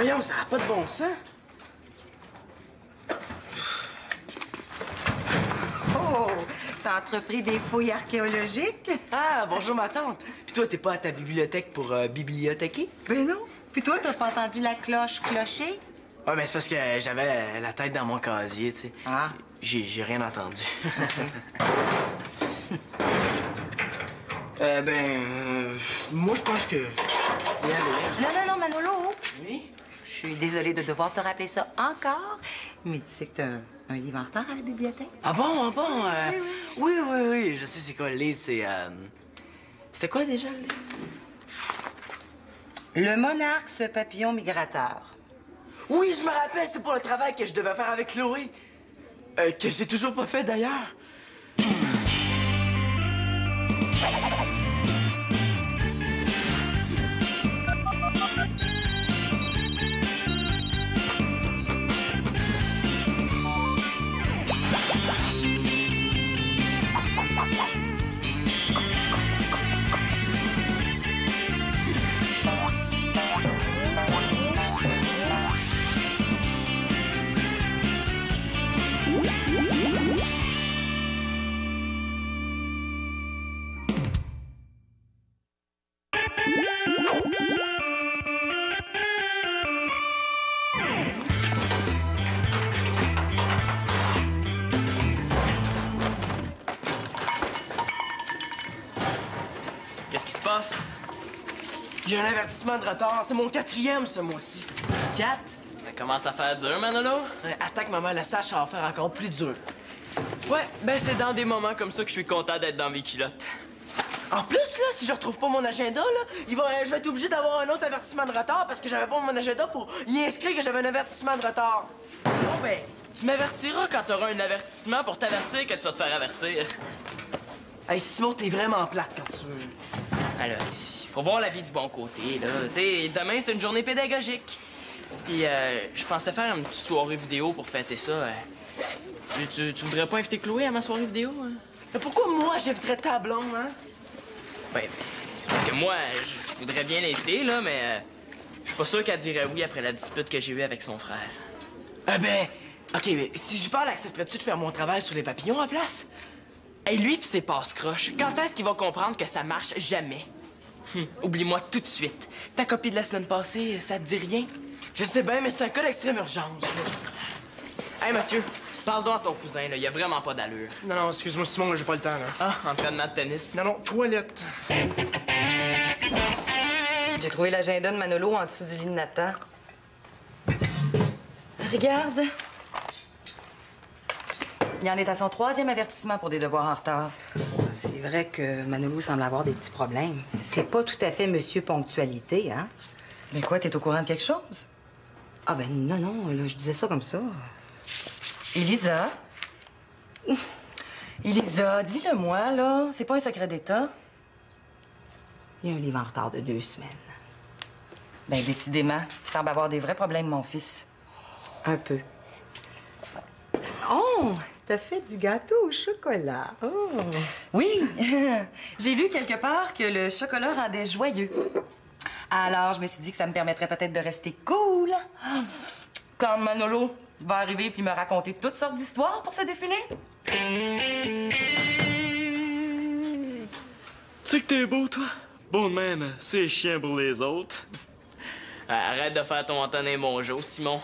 Voyons, ça n'a pas de bon sens. Oh, t'as entrepris des fouilles archéologiques? Ah, bonjour ma tante. Puis toi, t'es pas à ta bibliothèque pour bibliothéquer? Ben non. Puis toi, t'as pas entendu la cloche clocher? Ouais, mais c'est parce que j'avais la tête dans mon casier, tu sais. Ah. J'ai rien entendu. Moi, je pense que... Non, Manolo. Oui? Je suis désolée de devoir te rappeler ça encore, mais tu sais que t'as un livre en retard à la bibliothèque? Ah bon, Oui. oui, je sais c'est quoi le livre, c'est... C'était quoi déjà le livre? Le monarque, ce papillon migrateur. Oui, je me rappelle, c'est pour le travail que je devais faire avec Chloé. Que j'ai toujours pas fait d'ailleurs. Qu'est-ce qui se passe? J'ai un avertissement de retard. C'est mon 4e ce mois-ci. 4? Ça commence à faire dur, Manolo. Attaque maman le sache, ça va faire encore plus dur. Ouais, ben c'est dans des moments comme ça que je suis content d'être dans mes culottes. En plus, là, si je retrouve pas mon agenda, là, je vais être obligé d'avoir un autre avertissement de retard parce que j'avais pas mon agenda pour y inscrire que j'avais un avertissement de retard. Bon, ben... Tu m'avertiras quand t'auras un avertissement pour t'avertir que tu vas te faire avertir. Hey, Simon, t'es vraiment plate quand tu veux. Alors, il faut voir la vie du bon côté, là. Tu sais, demain, c'est une journée pédagogique. Puis, je pensais faire une petite soirée vidéo pour fêter ça. Tu voudrais pas inviter Chloé à ma soirée vidéo? Hein? Mais pourquoi moi, j'inviterais ta blonde, hein? Ben, c'est parce que moi, je voudrais bien l'inviter, là, mais je suis pas sûr qu'elle dirait oui après la dispute que j'ai eue avec son frère. OK, mais si je parle, accepterais-tu de faire mon travail sur les papillons à place? Hey, lui pis ses passe-croches, quand est-ce qu'il va comprendre que ça marche jamais? Oublie-moi tout de suite. Ta copie de la semaine passée, ça te dit rien? Je sais bien, mais c'est un cas d'extrême urgence, là. Hey, Mathieu, parle donc à ton cousin, là. Il a vraiment pas d'allure. Non, excuse-moi, Simon, là, j'ai pas le temps, là. Ah, entraînement de tennis. Non, toilette. J'ai trouvé l'agenda de Manolo en dessous du lit de Nathan. Regarde. Il en est à son 3e avertissement pour des devoirs en retard. C'est vrai que Manolo semble avoir des petits problèmes. C'est pas tout à fait Monsieur Ponctualité, hein? Mais quoi, t'es au courant de quelque chose? Ah ben non, là, je disais ça comme ça. Elisa? Elisa, dis-le-moi, là. C'est pas un secret d'État? Il y a un livre en retard de 2 semaines. Ben décidément, il semble avoir des vrais problèmes, mon fils. Un peu. Oh! T'as fait du gâteau au chocolat. Oh! Oui! J'ai lu quelque part que le chocolat rendait joyeux. Alors, je me suis dit que ça me permettrait peut-être de rester cool. Quand Manolo va arriver puis me raconter toutes sortes d'histoires pour se défiler. Tu sais que t'es beau, toi? Beau de même, c'est chiant pour les autres. Arrête de faire ton Antonin Mongeau, Simon.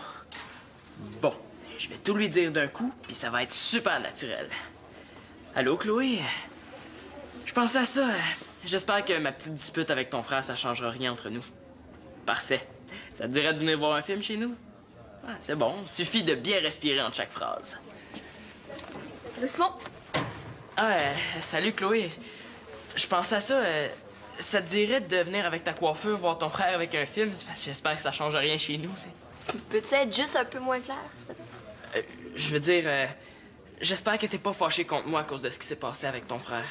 Bon, je vais tout lui dire d'un coup, puis ça va être super naturel. Allô, Chloé? Je pensais à ça. J'espère que ma petite dispute avec ton frère, ça changera rien entre nous. Parfait. Ça te dirait de venir voir un film chez nous? Ah, c'est bon. Suffit de bien respirer entre chaque phrase. Allô, Simon? Ah, salut, Chloé. Je pensais à ça. Ça te dirait de venir avec ta coiffure voir ton frère avec un film? Parce que j'espère que ça change rien chez nous. Peux-tu être juste un peu moins clair, s'il te plaît? Je veux dire, j'espère que t'es pas fâché contre moi à cause de ce qui s'est passé avec ton frère.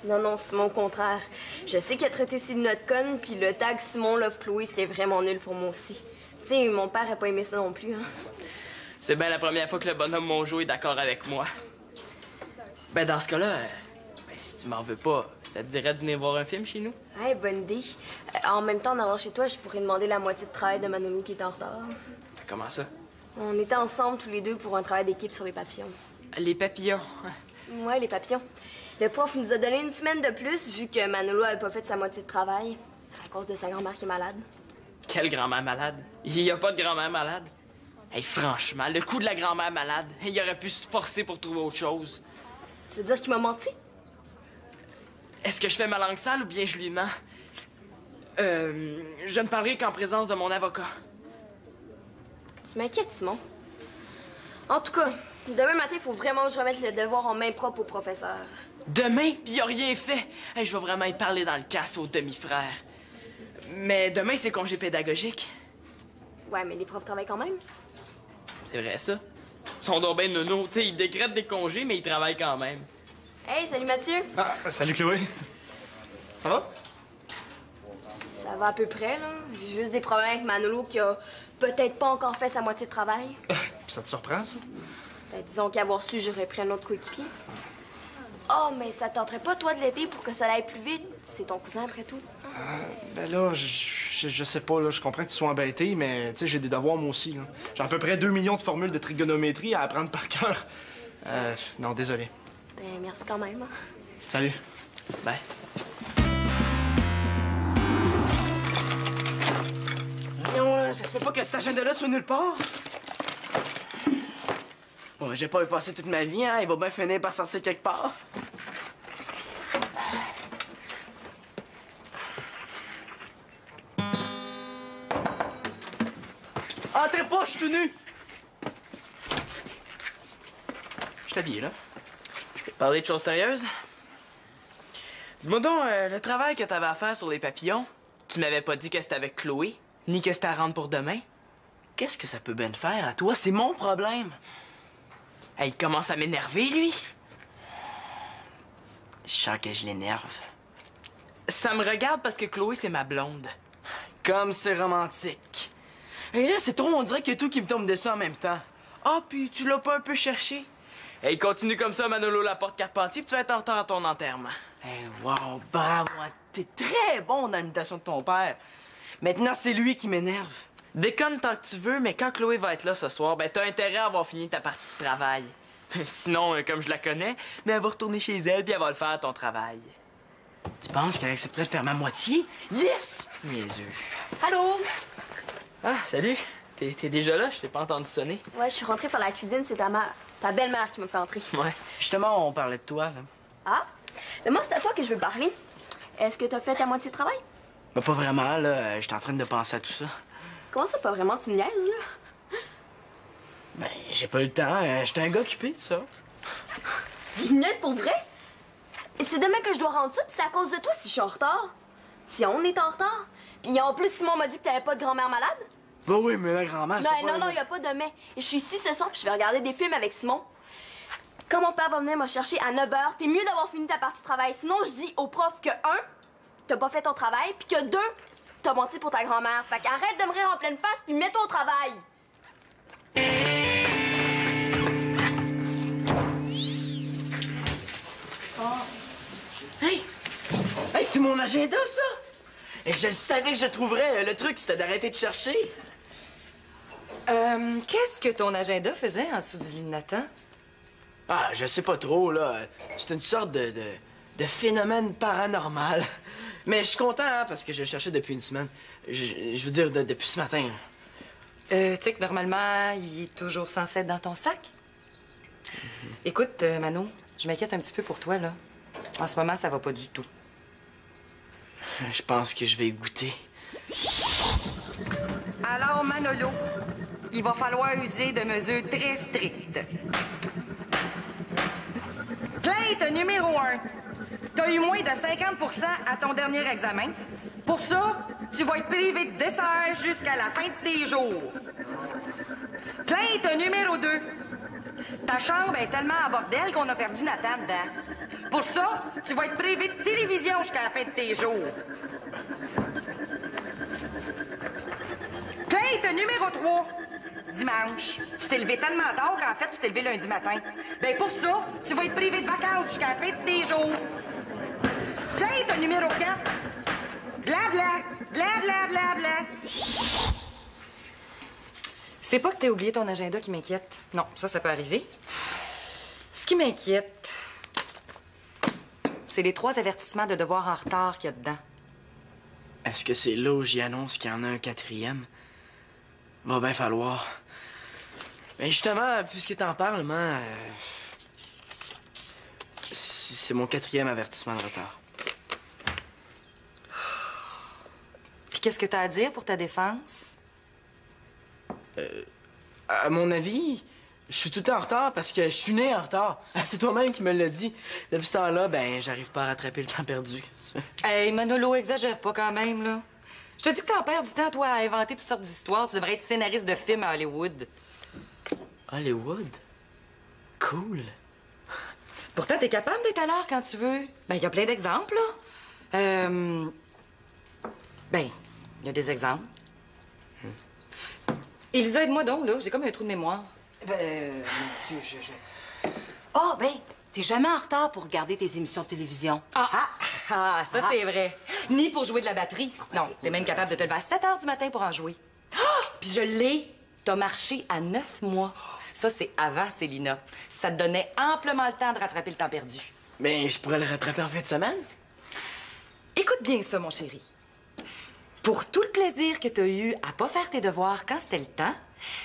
Non, Simon, au contraire. Je sais qu'il a traité Sylvie de notre conne, puis le tag Simon Love Chloé, c'était vraiment nul pour moi aussi. Tu sais, mon père a pas aimé ça non plus, hein. C'est bien la première fois que le bonhomme Mongeau est d'accord avec moi. Ben, dans ce cas-là, si tu m'en veux pas, ça te dirait de venir voir un film chez nous? Hey, bonne idée. En même temps, en allant chez toi, je pourrais demander la moitié de travail de Manolo qui est en retard. Comment ça? On était ensemble tous les deux pour un travail d'équipe sur les papillons. Les papillons. Ouais, les papillons. Le prof nous a donné une semaine de plus vu que Manolo avait pas fait sa moitié de travail à cause de sa grand-mère qui est malade. Quelle grand-mère malade? Il y a pas de grand-mère malade. Hey, franchement, le coup de la grand-mère malade, il aurait pu se forcer pour trouver autre chose. Tu veux dire qu'il m'a menti? Est-ce que je fais ma langue sale ou bien je lui mens? Je ne parlerai qu'en présence de mon avocat. Tu m'inquiètes, Simon. En tout cas, demain matin, il faut vraiment que je remette le devoir en main propre au professeur. Demain, pis il a rien fait. Hey, je vais vraiment y parler dans le casse au demi-frère. Mais demain, c'est congé pédagogique. Ouais, mais les profs travaillent quand même. C'est vrai, ça. Ils sont donc ben nono. Tu sais, ils décrètent des congés, mais ils travaillent quand même. Hey, salut Mathieu. Ah, salut Chloé. Ça va? Ça va à peu près, là. J'ai juste des problèmes avec Manolo qui a peut-être pas encore fait sa moitié de travail. Ça te surprend, ça? Ben, disons qu'avoir su, j'aurais pris un autre coéquipier. Oh, mais ça tenterait pas, toi, de l'aider pour que ça aille plus vite? C'est ton cousin, après tout. Ben là, je sais pas, là. Je comprends que tu sois embêté, mais tu sais, j'ai des devoirs, moi aussi, là. J'ai à peu près 2 millions de formules de trigonométrie à apprendre par cœur. Non, désolé. Ben, merci quand même. Hein. Salut. Bye. Non, là, ça se fait pas que cet agenda-là soit nulle part. Bon, j'ai pas y passer toute ma vie, hein. Il va bien finir par sortir quelque part. Entrez pas, je suis tout nu! Je t'habille, là. Je peux te parler de choses sérieuses? Dis-moi donc, le travail que t'avais à faire sur les papillons, tu m'avais pas dit que c'était avec Chloé, ni que c'était à rendre pour demain? Qu'est-ce que ça peut bien te faire à toi? C'est mon problème. Hey, il commence à m'énerver, lui. Je sens que je l'énerve. Ça me regarde parce que Chloé, c'est ma blonde. Comme c'est romantique. Et là, c'est trop, on dirait qu'il y a tout qui me tombe dessus en même temps. Ah, puis tu l'as pas un peu cherché? Hey, continue comme ça, Manolo Laporte-Carpentier, puis tu vas être en retard à ton enterrement. Hey, wow, bravo, t'es très bon dans l'imitation de ton père. Maintenant, c'est lui qui m'énerve. Déconne tant que tu veux, mais quand Chloé va être là ce soir, ben t'as intérêt à avoir fini ta partie de travail. Sinon, comme je la connais, mais elle va retourner chez elle puis elle va le faire ton travail. Tu penses qu'elle accepterait de faire ma moitié? Yes! Niaiseux. Allô? Ah, salut. T'es déjà là? Je t'ai pas entendu sonner. Ouais, je suis rentrée par la cuisine, c'est ta belle-mère qui m'a fait entrer. Ouais. Justement, on parlait de toi, là. Ah? Mais moi, c'est à toi que je veux parler. Est-ce que t'as fait ta moitié de travail? Ben, pas vraiment, là. J'étais en train de penser à tout ça. Comment ça, pas vraiment? Tu me niaises, là? Ben, j'ai pas eu le temps. J'étais un gars occupé, de ça. Il me niaise pour vrai? Et c'est demain que je dois rendre ça, puis c'est à cause de toi si je suis en retard. Si on est en retard. Puis en plus, Simon m'a dit que t'avais pas de grand-mère malade. Ben oui, mais la grand-mère, c'est pas... Non, y a pas de mais. Et je suis ici ce soir, puis je vais regarder des films avec Simon. Quand mon père va venir me chercher à 9h, t'es mieux d'avoir fini ta partie de travail. Sinon, je dis au prof que 1, t'as pas fait ton travail, puis que 2, t'as menti pour ta grand-mère. Fait qu'arrête de me rire en pleine face, puis mets-toi au travail. Hey! Hey, c'est mon agenda, ça! Et je savais que je trouverais. Le truc, c'était d'arrêter de chercher. Qu'est-ce que ton agenda faisait en dessous du lit de Nathan? Ah, je sais pas trop, là. C'est une sorte de phénomène paranormal. Mais je suis content, hein, parce que je le cherchais depuis une semaine. Je veux dire, depuis ce matin. Tu sais que normalement, il est toujours censé être dans ton sac? Écoute, Mano, je m'inquiète un petit peu pour toi, là. En ce moment, ça va pas du tout. Je pense que je vais y goûter. Alors, Manolo, il va falloir user de mesures très strictes. Plainte numéro 1. T'as eu moins de 50% à ton dernier examen. Pour ça, tu vas être privé de dessert jusqu'à la fin de tes jours. Plainte numéro 2. Ta chambre est tellement en bordel qu'on a perdu Nathan dedans. Pour ça, tu vas être privé de télévision jusqu'à la fin de tes jours. Plainte numéro 3. Dimanche. Tu t'es levé tellement tard qu'en fait, tu t'es levé lundi matin. Ben pour ça, tu vas être privé de vacances jusqu'à la fin de tes jours. Hey, ton numéro 4! Blabla! Blabla, blabla! C'est pas que t'aies oublié ton agenda qui m'inquiète. Non, ça peut arriver. Ce qui m'inquiète, c'est les 3 avertissements de devoirs en retard qu'il y a dedans. Est-ce que c'est là où j'y annonce qu'il y en a un 4e? Va bien falloir. Mais justement, puisque t'en parles, man, c'est mon 4e avertissement de retard. Puis qu'est-ce que t'as à dire pour ta défense? À mon avis, je suis tout le temps en retard parce que je suis né en retard. C'est toi-même qui me l'as dit. Depuis ce temps-là, ben, j'arrive pas à rattraper le temps perdu. Hey, Manolo, exagère pas quand même, là. Je te dis que t'en perds du temps, toi, à inventer toutes sortes d'histoires. Tu devrais être scénariste de films à Hollywood. Hollywood? Cool. Pourtant, t'es capable d'être à l'heure quand tu veux. Ben, il y a plein d'exemples, là. Ben, il y a des exemples. Elisa, aide-moi donc, là. J'ai comme un trou de mémoire. Mon Dieu, Oh, ben, t'es jamais en retard pour regarder tes émissions de télévision. Ah, ça, c'est vrai. Ni pour jouer de la batterie. Non, t'es même capable de te lever à 7 h du matin pour en jouer. Puis je l'ai. T'as marché à 9 mois. Ça, c'est avant Célina. Ça te donnait amplement le temps de rattraper le temps perdu. Mais je pourrais le rattraper en fin de semaine? Écoute bien ça, mon chéri. Pour tout le plaisir que t'as eu à pas faire tes devoirs quand c'était le temps,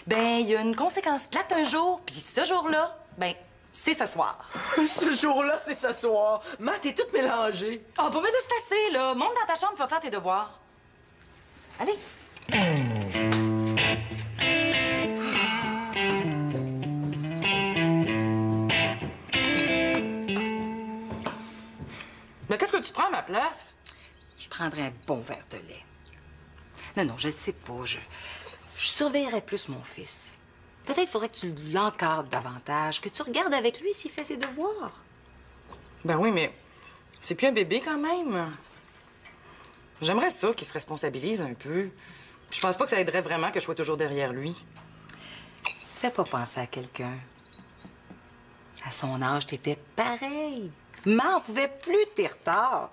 ben, il y a une conséquence plate un jour, puis ce jour-là, ben, c'est ce soir. Ce jour-là, c'est ce soir. Man, t'es toute mélangée. Ah, bon, mais là, c'est assez, là. Monte dans ta chambre, va faire tes devoirs. Allez. Mais qu'est-ce que tu prends à ma place? Je prendrais un bon verre de lait. Non, je sais pas. Je surveillerais plus mon fils. Peut-être faudrait que tu l'encadres davantage, que tu regardes avec lui s'il fait ses devoirs. Ben oui, mais c'est plus un bébé quand même. J'aimerais ça qu'il se responsabilise un peu. Je pense pas que ça aiderait vraiment que je sois toujours derrière lui. Fais pas penser à quelqu'un. À son âge, t'étais pareil. M'en pouvait plus de tes retards.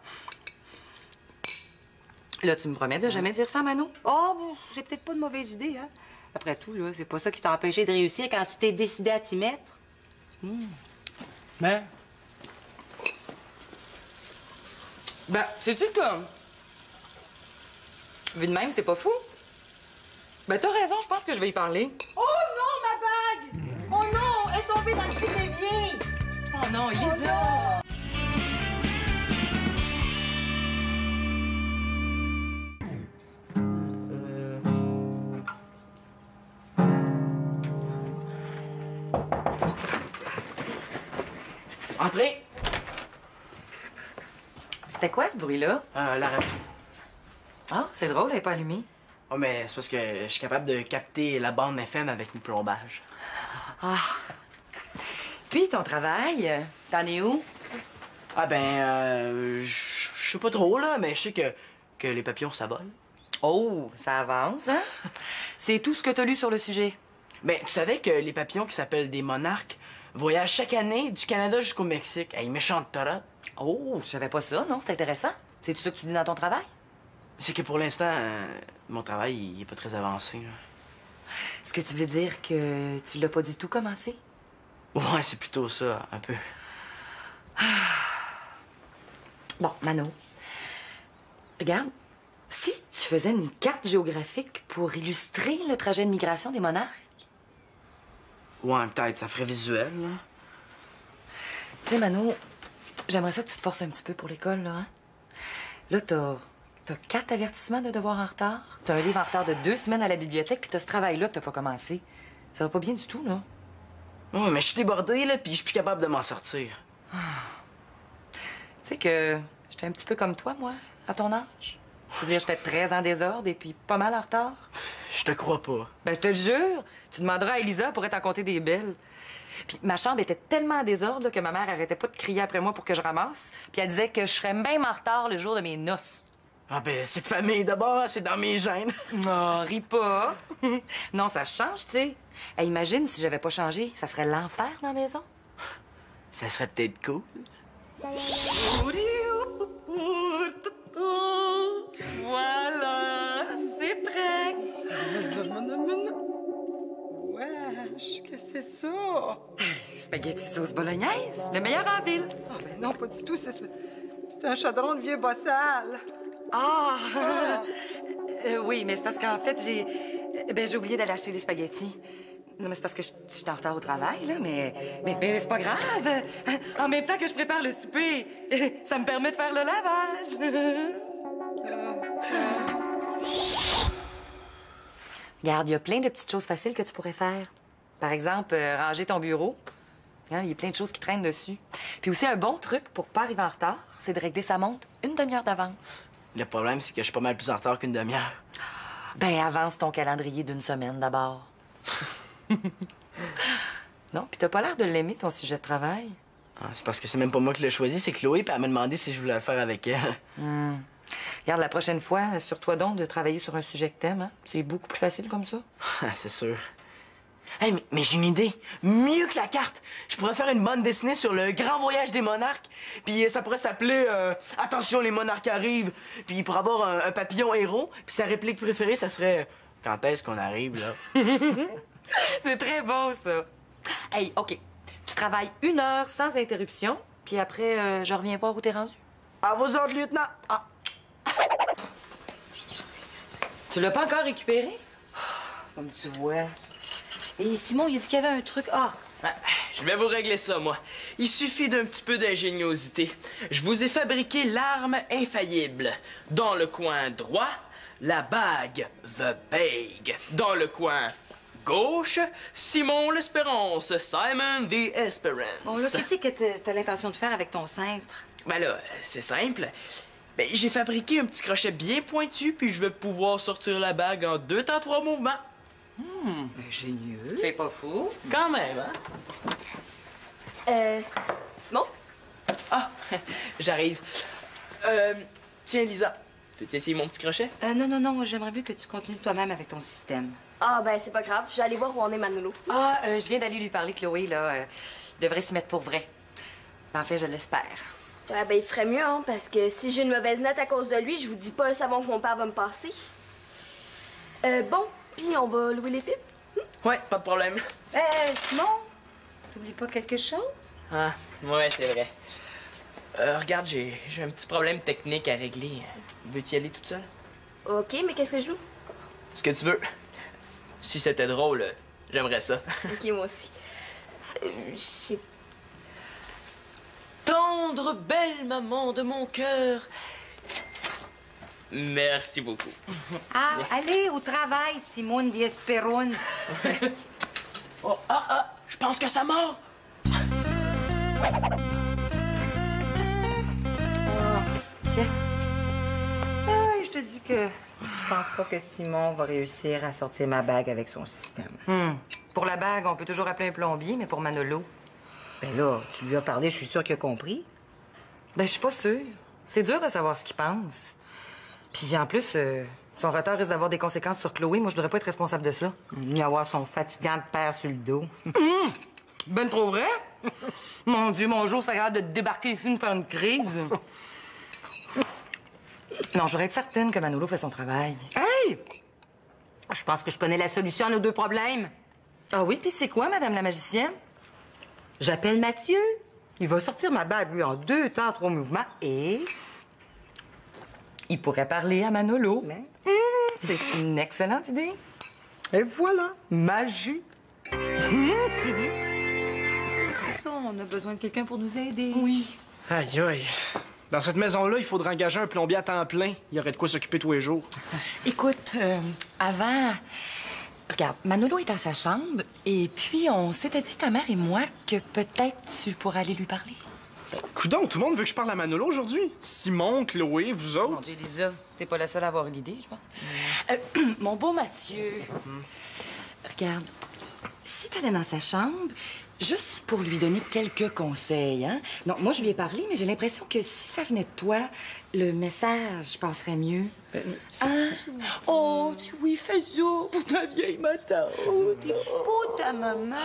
Là, tu me promets de jamais dire ça, Mano? Oh, bon, c'est peut-être pas une mauvaise idée, hein? Après tout, là, c'est pas ça qui t'a empêché de réussir quand tu t'es décidé à t'y mettre. Ben, sais-tu que... Vu de même, c'est pas fou. Ben, t'as raison, je pense que je vais y parler. Oh non, ma bague! Oh non, elle est tombée dans le trou d'évier! Oh non, Elisa! Entrez. C'était quoi, ce bruit-là? La radio. Ah, c'est drôle, elle n'est pas allumée. Oh, mais c'est parce que je suis capable de capter la bande FM avec mon plombage. Ah. Puis, ton travail, t'en es où? Ah ben, je sais pas trop, là, mais je sais que les papillons s'abolent. Oh, ça avance, hein? C'est tout ce que t'as lu sur le sujet. Ben, tu savais que les papillons qui s'appellent des monarques voyagent chaque année du Canada jusqu'au Mexique. Hey, méchante torotte. Oh, je savais pas ça, non? C'est intéressant. C'est tout ça que tu dis dans ton travail? C'est que pour l'instant, mon travail, il est pas très avancé, là. Est-ce que tu veux dire que tu l'as pas du tout commencé? Ouais, c'est plutôt ça, un peu. Bon, Mano, regarde, si tu faisais une carte géographique pour illustrer le trajet de migration des monarques... Ouais, peut-être, ça ferait visuel, là. Tu sais, Mano, j'aimerais ça que tu te forces un petit peu pour l'école, là, hein? Là, t'as 4 avertissements de devoirs en retard, t'as un livre en retard de 2 semaines à la bibliothèque, puis t'as ce travail-là que t'as pas commencé. Ça va pas bien du tout, là. Ouais, mais je suis débordé, là, puis je suis plus capable de m'en sortir. Tu sais que j'étais un petit peu comme toi, moi, à ton âge. Je veux dire, j'étais très en désordre et puis pas mal en retard. Je te crois pas. Ben, je te le jure. Tu demanderas à Elisa pour t'en compter des belles. Puis ma chambre était tellement en désordre là, que ma mère arrêtait pas de crier après moi pour que je ramasse. Puis elle disait que je serais même en retard le jour de mes noces. Ah ben, c'est de famille d'abord, c'est dans mes gènes. Non, ris pas. Non, ça change, tu sais. Hey, imagine si j'avais pas changé, ça serait l'enfer dans la maison. Ça serait peut-être cool. c'est ça? Spaghetti sauce bolognaise, le meilleur en ville. Ah, ben non, pas du tout. C'est un chaudron de vieux bossal. Ah! Oui, mais c'est parce qu'en fait, j'ai oublié d'aller acheter des spaghettis. Non, mais c'est parce que je suis en retard au travail, là, mais c'est pas grave. En même temps que je prépare le souper, ça me permet de faire le lavage. Regarde, il y a plein de petites choses faciles que tu pourrais faire. Par exemple, ranger ton bureau. Hein, il y a plein de choses qui traînent dessus. Puis aussi, un bon truc pour pas arriver en retard, c'est de régler sa montre une demi-heure d'avance. Le problème, c'est que je suis pas mal plus en retard qu'une demi-heure. Ben, avance ton calendrier d'une semaine d'abord. Non, puis t'as pas l'air de l'aimer, ton sujet de travail. Ah, c'est parce que c'est même pas moi qui l'ai choisi, c'est Chloé, puis elle m'a demandé si je voulais le faire avec elle. Regarde, la prochaine fois, assure-toi donc de travailler sur un sujet que t'aimes, hein? C'est beaucoup plus facile comme ça. Ah, c'est sûr. Hey, mais j'ai une idée. Mieux que la carte. Je pourrais faire une bande dessinée sur le grand voyage des monarques. Puis ça pourrait s'appeler Attention, les monarques arrivent. Puis il pourrait avoir un papillon héros. Puis sa réplique préférée, ça serait Quand est-ce qu'on arrive, là? C'est très bon, ça. Hey, OK. Tu travailles 1 heure sans interruption, puis après, je reviens voir où t'es rendu. À vos ordres, lieutenant. Ah. Tu l'as pas encore récupéré? Comme tu vois. Et Simon, il a dit qu'il y avait un truc. Ah! Je vais vous régler ça, moi. Il suffit d'un petit peu d'ingéniosité. Je vous ai fabriqué l'arme infaillible. Dans le coin droit, la bague, the bag. Dans le coin gauche, Simon l'Espérance, Simon the Esperance. Bon, là, qu'est-ce que t'as l'intention de faire avec ton cintre? Ben là, c'est simple. Ben, j'ai fabriqué un petit crochet bien pointu, puis je vais pouvoir sortir la bague en 2 temps 3 mouvements. Ingénieux. C'est pas fou. Quand même, hein? Simon? Ah, j'arrive. Tiens, Lisa, peux-tu essayer mon petit crochet? Non, j'aimerais mieux que tu continues toi-même avec ton système. Ah, ben, c'est pas grave. Je vais aller voir où en est Manolo. Ah, je viens d'aller lui parler, Chloé, là. Devrait s'y mettre pour vrai. En fait, je l'espère. Ouais, ben, il ferait mieux, hein, parce que si j'ai une mauvaise note à cause de lui, je vous dis pas le savon que mon père va me passer. Bon, puis on va louer les films? Ouais, pas de problème. Simon, t'oublies pas quelque chose? Ah, ouais, c'est vrai. Regarde, j'ai un petit problème technique à régler. Veux-tu y aller toute seule? OK, mais qu'est-ce que je loue? Ce que tu veux. Si c'était drôle, j'aimerais ça. OK, moi aussi. Je sais Tendre, belle maman de mon cœur. Merci beaucoup. Ah, allez au travail, Simone the Esperance. Oh, je pense que ça mord. Tiens. Ah, je te dis que je pense pas que Simon va réussir à sortir ma bague avec son système. Pour la bague, on peut toujours appeler un plombier, mais pour Manolo... Ben là, tu lui as parlé, je suis sûre qu'il a compris. Ben, je suis pas sûre. C'est dur de savoir ce qu'il pense. Puis en plus, son retard risque d'avoir des conséquences sur Chloé. Moi, je devrais pas être responsable de ça. Ni avoir son fatigant père sur le dos. Ben trop vrai? Mon Dieu, mon jour, c'est grave de débarquer ici, me faire une crise. Non, je voudrais être certaine que Manolo fait son travail. Hey! Je pense que je connais la solution à nos 2 problèmes. Ah oui, puis c'est quoi, Madame la magicienne? J'appelle Mathieu. Il va sortir ma bague, lui, en 2 temps 3 mouvements et... Il pourrait parler à Manolo. Mais... C'est une excellente idée. Et voilà, magie. C'est ça, on a besoin de quelqu'un pour nous aider. Oui. Aïe, aïe. Dans cette maison-là, il faudrait engager un plombier à temps plein. Il y aurait de quoi s'occuper tous les jours. Écoute, avant... Regarde, Manolo est dans sa chambre, et puis on s'était dit, ta mère et moi, que peut-être tu pourrais aller lui parler. Coudon, tout le monde veut que je parle à Manolo aujourd'hui. Simon, Chloé, vous Mon autres. Dieu, Lisa, t'es pas la seule à avoir une idée, je pense. Mon beau Mathieu, regarde, si t'allais dans sa chambre, juste pour lui donner quelques conseils, hein? Non, moi, je lui ai parlé, mais j'ai l'impression que si ça venait de toi, le message passerait mieux. Hein? Oh, tu oui, fais ça pour ta vieille matante. Pour ta maman.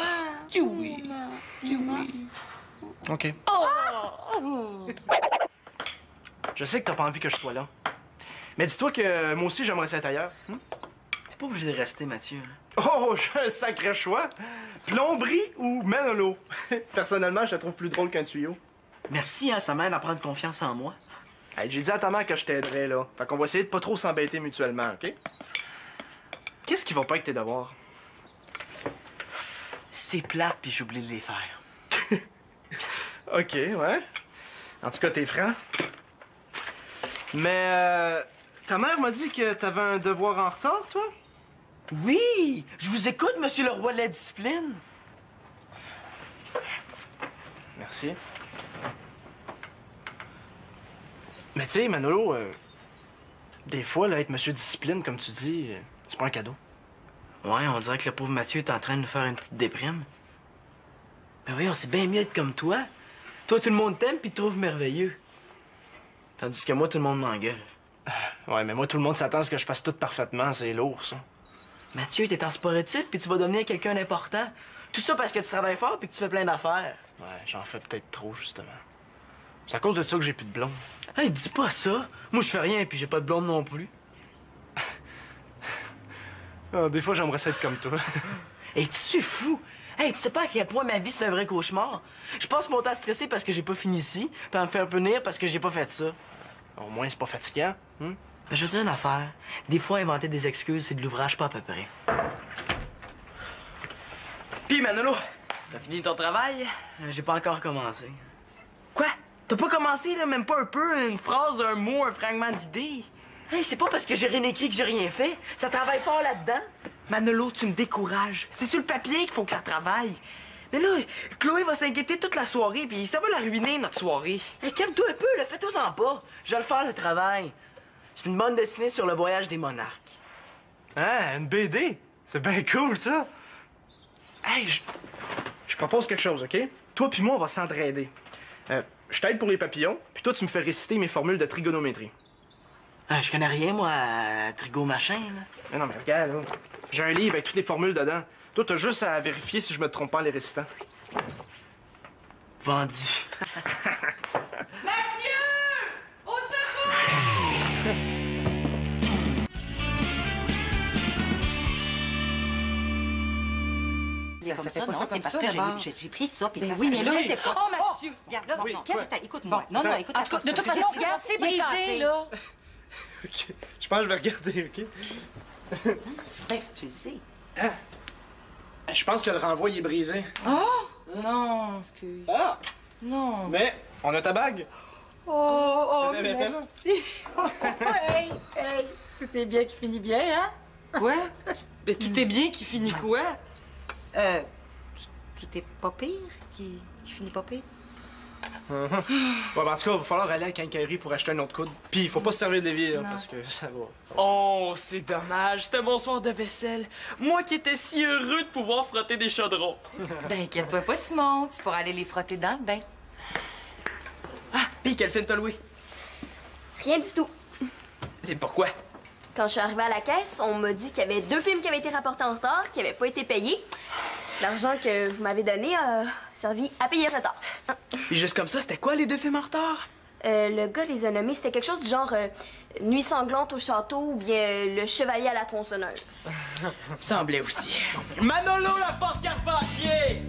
Tu oui, tu oui. OK. Je sais que t'as pas envie que je sois là. Mais dis-toi que moi aussi, j'aimerais ça être ailleurs. T'es pas obligé de rester, Mathieu. Oh, j'ai un sacré choix. Plomberie ou Manolo? Personnellement, je la trouve plus drôle qu'un tuyau. Merci, hein, ça m'aide à prendre confiance en moi. Hey, j'ai dit à ta mère que je t'aiderais, là. Fait qu'on va essayer de pas trop s'embêter mutuellement, OK? Qu'est-ce qui va pas avec tes devoirs? C'est plate, puis j'oublie de les faire. OK, ouais. En tout cas, t'es franc. Mais, ta mère m'a dit que t'avais un devoir en retard, toi? Oui! Je vous écoute, monsieur le roi de la discipline. Merci. Mais tu sais, Manolo, des fois, là, être monsieur discipline, comme tu dis, c'est pas un cadeau. Ouais, on dirait que le pauvre Mathieu est en train de nous faire une petite déprime. Ben voyons, c'est bien mieux d'être comme toi. Toi, tout le monde t'aime puis te trouve merveilleux. Tandis que moi, tout le monde m'engueule. Ouais, mais moi, tout le monde s'attend à ce que je fasse tout parfaitement. C'est lourd, ça. Mathieu, t'es en sport-études puis tu vas devenir quelqu'un d'important. Tout ça parce que tu travailles fort puis que tu fais plein d'affaires. Ouais, j'en fais peut-être trop, justement. C'est à cause de ça que j'ai plus de blonde. Hey, dis pas ça. Moi, je fais rien puis j'ai pas de blonde non plus. Ah, des fois, j'aimerais ça être comme toi. Es-tu fou? Hey, tu sais pas à quel point ma vie, c'est un vrai cauchemar? Je passe mon temps à stresser parce que j'ai pas fini ici, puis à me faire punir parce que j'ai pas fait ça. Au moins, c'est pas fatigant. Ben, je veux dire une affaire. Des fois, inventer des excuses, c'est de l'ouvrage pas à peu près. Puis, Manolo, t'as fini ton travail? J'ai pas encore commencé. Quoi? T'as pas commencé, là? Même pas un peu? Une phrase, un mot, un fragment d'idée? Hey, c'est pas parce que j'ai rien écrit que j'ai rien fait. Ça travaille fort là-dedans. Manolo, tu me décourages. C'est sur le papier qu'il faut que ça travaille. Mais là, Chloé va s'inquiéter toute la soirée, puis ça va la ruiner, notre soirée. Hey, calme-toi un peu, là, fais-toi-en pas. Je vais le faire, le travail. C'est une bande dessinée sur le voyage des monarques. Ah, une BD? C'est bien cool, ça. Hey, je propose quelque chose, OK? Toi puis moi, on va s'entraider. Je t'aide pour les papillons, puis toi, tu me fais réciter mes formules de trigonométrie. Ah, je connais rien, moi, à trigo machin, là. Mais non, mais regarde, là. J'ai un livre avec toutes les formules dedans. Toi, t'as juste à vérifier si je me trompe pas en les récitant. Vendu. Mathieu! Au secours! C'est comme ça, non, c'est parce que j'ai pris ça, puis ça, oui, mais je là, le sais pas. Oh, Mathieu! Regarde, là, Oui, qu'est-ce quoi? que t'as? Écoute-moi. Non, non, écoute. En tout cas, de toute façon, regarde, c'est brisé, là. OK. Je pense que je vais regarder, OK? Ben, tu le sais. Je pense que le renvoi, il est brisé. Non. Excuse. Ah! Non. Mais, on a ta bague. Oh, Ben, t'es là. hey, hey, tout est bien qui finit bien, hein? Quoi? Mais tout est bien qui finit quoi? Tout est pas pire, qui finit pas pire. Ouais, ben, en tout cas, il va falloir aller à la quincaillerie pour acheter un autre coude. Puis, il faut pas se servir de l'évier, là, parce que ça va. Oh, c'est dommage, c'était mon soir de vaisselle. Moi qui étais si heureux de pouvoir frotter des chaudrons. Ben, inquiète-toi pas, Simon. Tu pourras aller les frotter dans le bain. Ah, pis quel film t'as loué? Rien du tout. C'est pourquoi? Quand je suis arrivée à la caisse, on m'a dit qu'il y avait 2 films qui avaient été rapportés en retard, qui n'avaient pas été payés. L'argent que vous m'avez donné a servi à payer le retard. Et juste comme ça, c'était quoi les 2 films en retard? Le gars les a nommés, c'était quelque chose du genre Nuit sanglante au château ou bien Le chevalier à la tronçonneuse. Semblait aussi. Manolo la porte Carpentier!